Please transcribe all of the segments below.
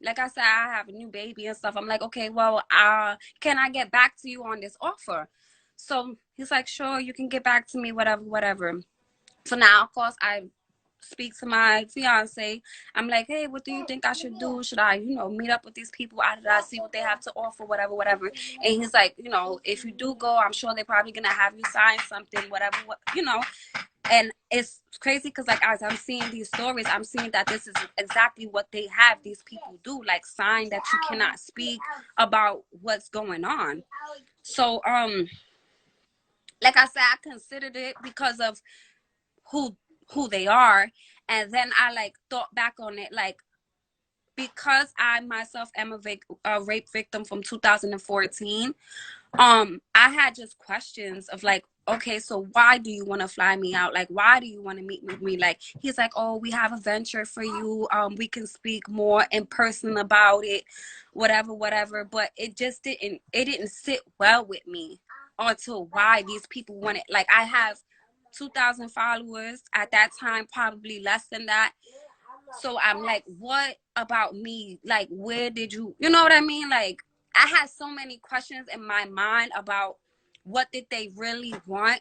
like I said, I have a new baby and stuff. I'm like, okay, well, can I get back to you on this offer? So he's like, sure, you can get back to me, whatever, whatever. So now, of course, I speak to my fiance. I'm like, hey, what do you think I should do? Should I, meet up with these people out of see what they have to offer, whatever, whatever. And he's like, if you do go, I'm sure they're probably gonna have you sign something, whatever, what. And it's crazy because, like, as I'm seeing these stories, I'm seeing that this is exactly what they have these people do, like sign that you cannot speak about what's going on. So, like I said, I considered it because of who who they are, and then I like thought back on it, like, because I myself am a rape victim from 2014. I had just questions of like, okay, so why do you want to fly me out? Like, why do you want to meet with me? Like, he's like, oh, we have a venture for you. We can speak more in person about it, whatever, whatever. But it didn't sit well with me until why these people wanted. Like, I have 2,000 followers at that time, probably less than that. So I'm like, what about me? Like, where did you know what I mean? Like, I had so many questions in my mind about what did they really want.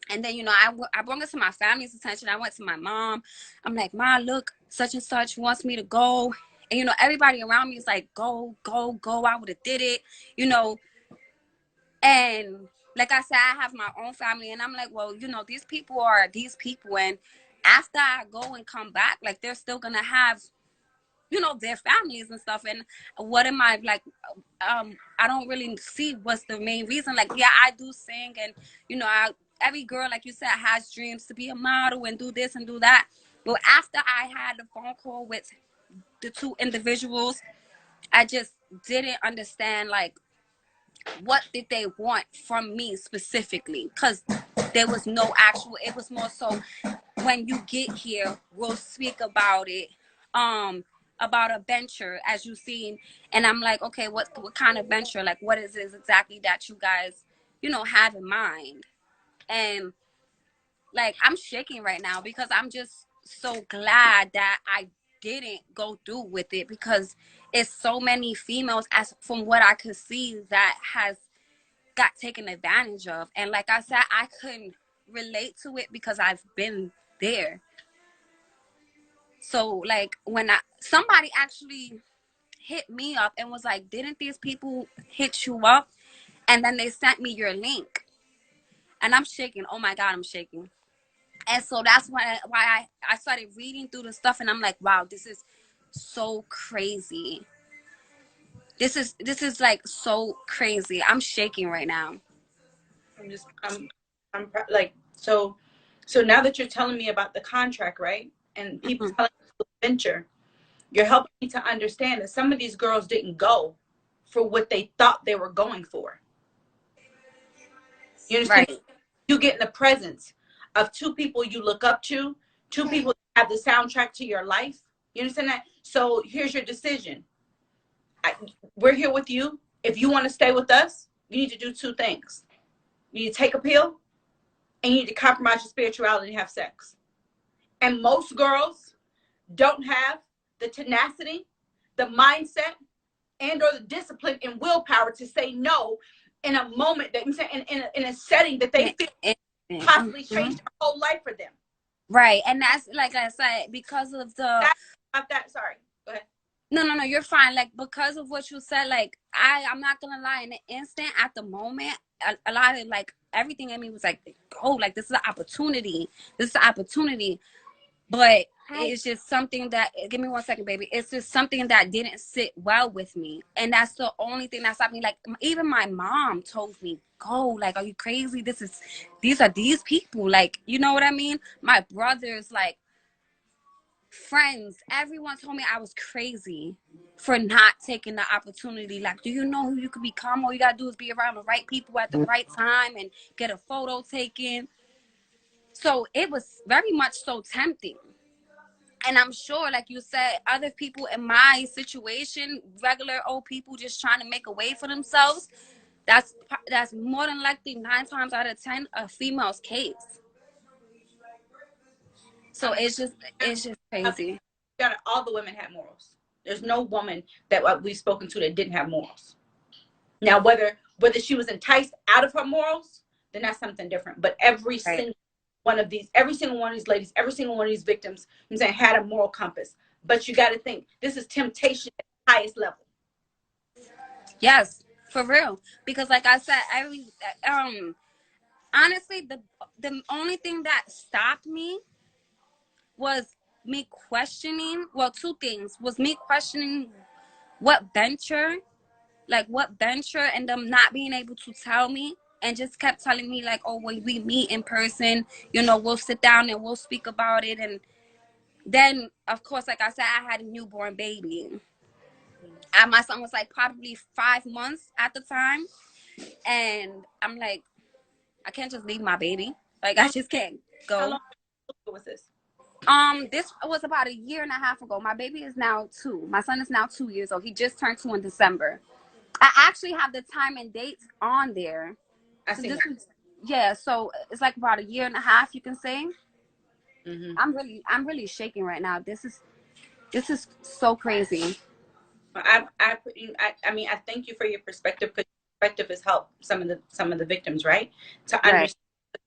And then, I brought it to my family's attention. I went to my mom. I'm like, Ma, look, such and such wants me to go. And, everybody around me is like, go, go, go. I would have did it, you know. And like I said, I have my own family. And I'm like, well, these people are these people. And after I go and come back, like, they're still going to have their families and stuff. And what am I like? I don't really see what's the main reason. Like, yeah, I do sing, and every girl, like you said, has dreams to be a model and do this and do that. But after I had the phone call with the two individuals, I just didn't understand, like, what did they want from me specifically, because there was no actual. It was more so, when you get here, we'll speak about it, about a venture, as you've seen. And I'm like, okay, what kind of venture? Like, what is this exactly that you guys, have in mind? And, like, I'm shaking right now because I'm just so glad that I didn't go through with it, because it's so many females, as from what I could see, that has got taken advantage of. And like I said, I couldn't relate to it because I've been there. So, like, when somebody actually hit me up and was like, didn't these people hit you up? And then they sent me your link. And I'm shaking. Oh my God, I'm shaking. And so that's why I started reading through the stuff, and I'm like, wow, this is so crazy. This is like so crazy. I'm shaking right now. I'm just, like, so now that you're telling me about the contract, right? And people Mm-hmm. telling me to venture, you're helping me to understand that some of these girls didn't go for what they thought they were going for. You understand? Right. You get in the presence of two people you look up to, two people that have the soundtrack to your life. You understand that? So here's your decision. We're here with you. If you want to stay with us, you need to do two things. You need to take a pill, and you need to compromise your spirituality and have sex. And most girls don't have the tenacity, the mindset, and or the discipline and willpower to say no in a moment that in a setting that they feel possibly Mm-hmm. change their whole life for them. Right. And that's, like I said, because of the That sorry. Go ahead. no, you're fine. Like, because of what you said, like, I'm not gonna lie, in the instant, at the moment, a lot of, like, everything in me was like, oh, like, this is an opportunity. This is an opportunity. But it's just something that, give me 1 second, baby. It's just something that didn't sit well with me. And that's the only thing that stopped me. Like, even my mom told me, go, like, are you crazy? These are these people. Like, you know what I mean? My brothers, like, friends, everyone told me I was crazy for not taking the opportunity. Like, do you know who you could become? All you gotta do is be around the right people at the right time and get a photo taken. So it was very much so tempting. And I'm sure, like you said, other people in my situation, regular old people just trying to make a way for themselves, that's more than likely 9 times out of 10 a female's case. So I mean, it's just crazy. all the women have morals. There's no woman that we've spoken to that didn't have morals. Now, whether she was enticed out of her morals, then that's something different. But every Right. single one of these, every single one of these ladies, every single one of these victims, I'm saying, had a moral compass. But you got to think, this is temptation at the highest level. Yes, for real. Because like I said, honestly, the only thing that stopped me was me questioning. Well, two things was me questioning what venture, and them not being able to tell me, and just kept telling me like, oh, when we meet in person, we'll sit down and we'll speak about it. And then, of course, like I said, I had a newborn baby, and my son was like probably 5 months at the time, and I'm like, I can't just leave my baby. Like, I just can't How go. long was this? This was about a year and a half ago. My baby is now 2. My son is now 2 years old. He just turned 2 in December. I actually have the time and dates on there. I So seen this that. is, yeah. So it's like about a year and a half, you can say. Mm-hmm. I'm really shaking right now. This is so crazy. I mean, I thank you for your perspective, because perspective has helped some of the victims, right? To Right. understand,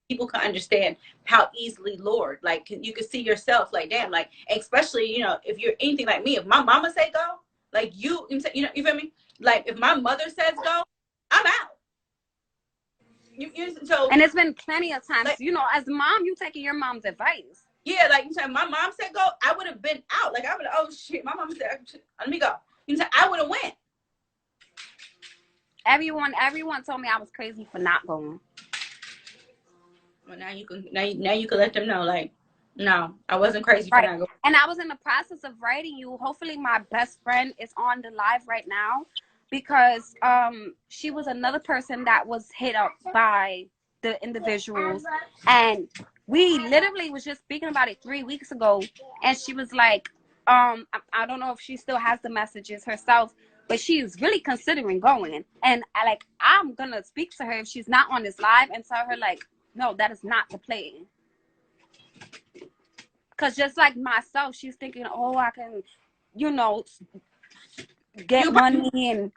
people can understand how easily lured. Like, you can see yourself, like, damn, like, especially, if you're anything like me, if my mama say go, like, you feel me? Like, if my mother says go, I'm out. So, And it's been plenty of times, like, as a mom, you taking your mom's advice. yeah, like, you said, my mom said go, I would have been out. Like, I would have, oh shit, my mom said, let me go. I would have went. Everyone told me I was crazy for not going. Well, now you can let them know, like, no, I wasn't crazy for Right. not going. And I was in the process of writing you. Hopefully my best friend is on the live right now, because she was another person that was hit up by the individuals, and we literally was just speaking about it 3 weeks ago, and she was like, I don't know if she still has the messages herself, but she's really considering going. And I'm gonna speak to her if she's not on this live and tell her like, no, that is not the play. Because just like myself, she's thinking, oh, I can, you know, get You can money and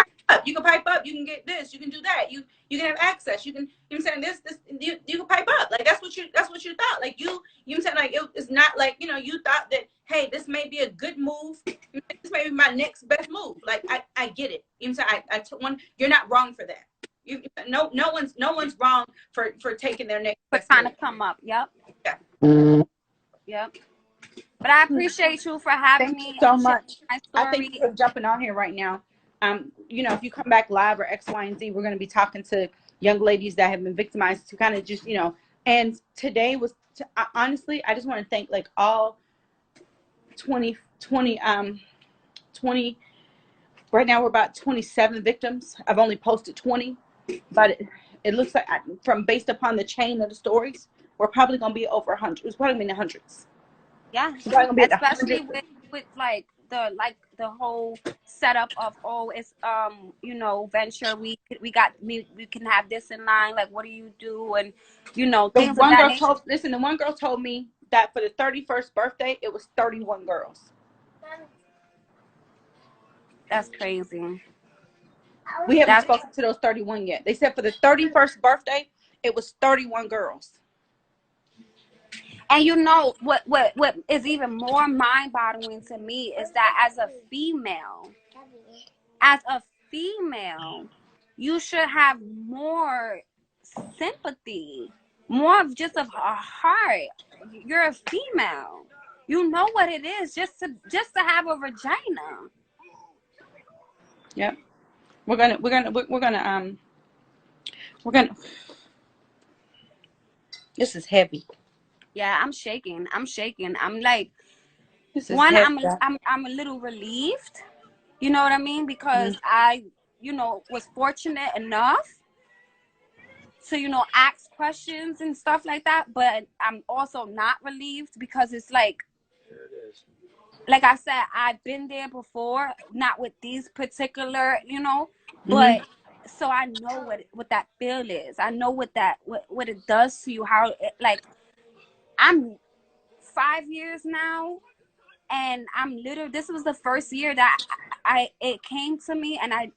you can pipe up, you can get this, you can do that, you can have access, you can, I'm saying, this you can pipe up, like, that's what you thought, like, you saying, like, it's not like, you thought that, hey, this may be a good move, this may be my next best move, like, I get it, you know what I'm saying, I took one, you're not wrong for that. No one's wrong for taking their next for best trying move. to come up. Yep. Yeah. Yep. But I appreciate you for having Thank you me so and sharing much. my I thank you story. for jumping on here right now. If you come back live or X, Y, and Z, we're going to be talking to young ladies that have been victimized, to kind of just, and today was, honestly, I just want to thank, like, all 20, right now we're about 27 victims. I've only posted 20, but it looks like, from based upon the chain of the stories, we're probably going to be over 100. It's probably in the hundreds. Yeah. It's probably going to be at the Especially hundreds. with the whole setup of, oh, it's venture, we can have this in line, like, what do you do, and The things of one that girl nature. told listen, the one girl told me that for the 31st birthday, it was 31 girls. That's crazy. We haven't That's spoken to those 31 yet. They said for the 31st birthday, it was 31 girls. And what is even more mind-boggling to me is that as a female, you should have more sympathy, more of just of a heart. You're a female. You know what it is just to have a vagina. Yep. We're gonna this is heavy. Yeah, I'm shaking. I'm shaking. I'm like, This is one, heavy. I'm a little relieved. You know what I mean? Mm-hmm. Because I, was fortunate enough to, ask questions and stuff like that. But I'm also not relieved, because it's like I said, I've been there before, not with these particular, Mm-hmm. but so I know what that feel is. I know what it does to you. How I'm 5 years now And I'm literally, this was the first year that it came to me, and I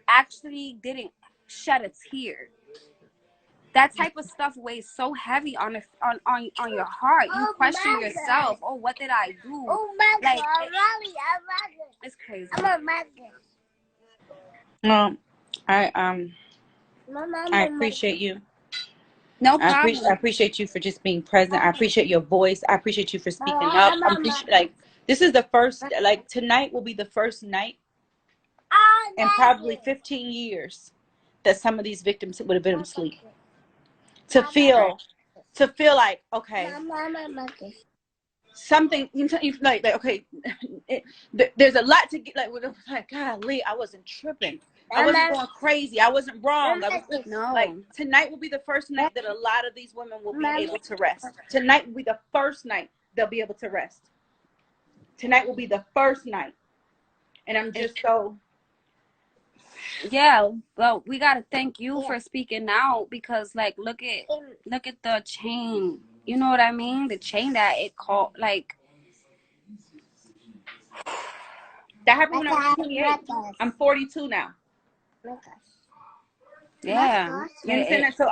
actually didn't shed a tear. That type of stuff weighs so heavy on your heart. You question yourself. Oh, what did I do? Like, it's crazy. Well, I appreciate you. No problem. I appreciate you for just being present. I appreciate your voice. I appreciate you for speaking up. I appreciate, like, this is the first, like, tonight will be the first night in probably 15 years that some of these victims would have been asleep. To feel like, okay, something, like okay, there's a lot to get, like, golly, I wasn't tripping. I wasn't going crazy. I wasn't wrong. No. Like, tonight will be the first night that a lot of these women will be able to rest. Tonight will be the first night they'll be able to rest. Tonight will be the first night. And I'm just so... Yeah, well, we gotta thank you for speaking out, because, like, look at the chain. You know what I mean? The chain that it caught, like... That happened when I was 28. I'm 42 now. Yeah. You understand that? So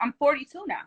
I'm 42 now.